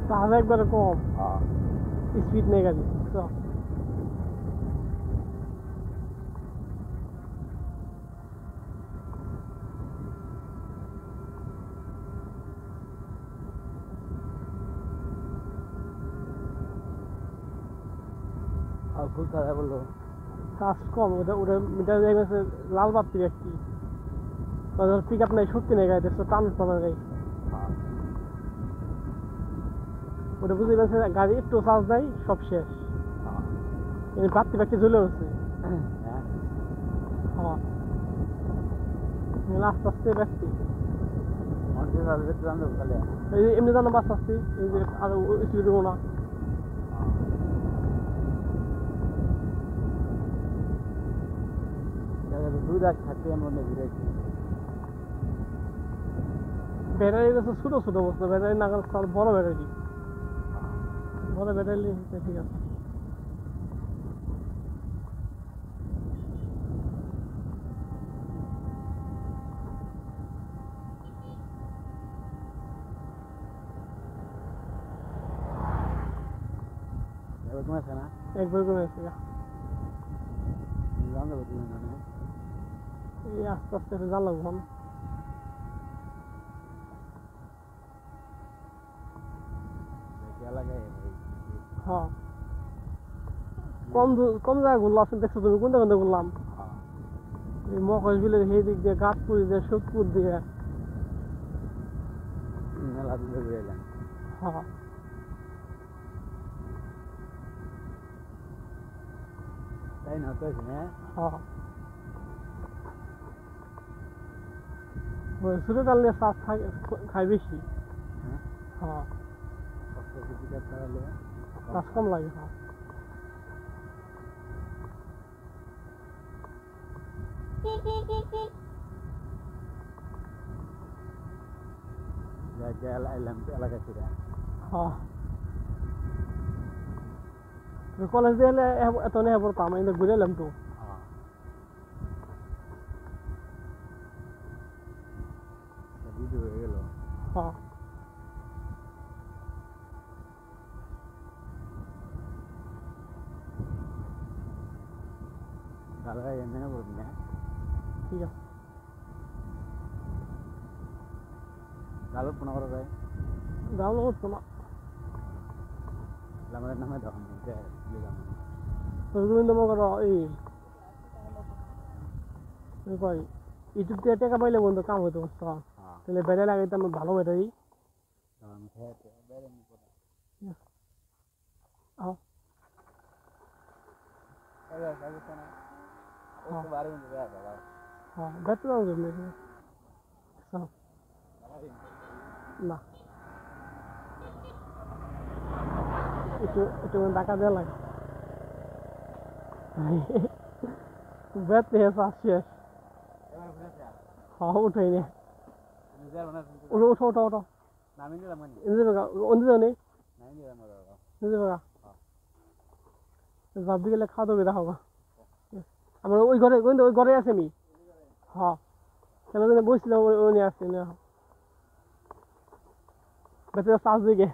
তাহলে একবারে কম স্পিড নেই গাড়ি খুব তারা বললো কাজ কম ওটা ওটা মিটার গেছে লাল বাতি একটি পিক আপ নাই সত্যি নেই গাড়িতে টান টানা গাড়ি ওটা বুঝে গেছে গাড়ি একটু চার্জ দেয় সব শেষ বাতি বাতি জ্বলে উঠছে হ্যাঁ আস্তে আস্তে ব্যক্তি এই এমনি জানো বাস আসছি এই যে আরো স্পিড দেবো না ব্যাটারি গেছে ছোট ছোট বস্তু ব্যাটারি না গেলে বড় ব্যাটারি ঠিক আছে একবার কমে আছে এই আস্তে আস্তে জানলাম এখন হ্যাঁ কম জায়গা ঘুরলাম দেখছো তুমি কোন জায়গা ঘুরলাম এই মকশ বিলের সেই দিক দিয়ে গাছপুর দিয়ে সোদপুর দিয়ে হ্যাঁ তাই না তো হ্যাঁ ছোট ডাল নিয়ে চাষ খাই বেশি হ্যাঁ চাষ কম লাগে হ্যাঁ কলেজ দিয়ে এলে এত নেই পড়তাম কিন্তু ঘুরে এলাম তো হ্যাঁ ঠিক আছে ডাউনলোড কোন করা যায় ডাউনলোড করছো না আমাদের নামে দাও তুমি তো মনে করো এই ইউটিউব থেকে টাকা পাইলে বন্ধু কাম হইতে বুঝতো তাহলে ব্যাটারি লাগাইতাম ভালো ব্যাটারি হ্যাঁ ব্যাটারি না একটু টাকা দেওয়া লাগে ব্যাটারি শেষ হ্যাঁ উঠাই নে ওঠো ভাবি গেলে খাওয়া দাওয়া দেখা হোক আমার ওই ঘরে আছে আমি হ্যাঁ কেন বসছিলাম ওই নিয়ে আসছি ব্যাটারি চার্জ দিকে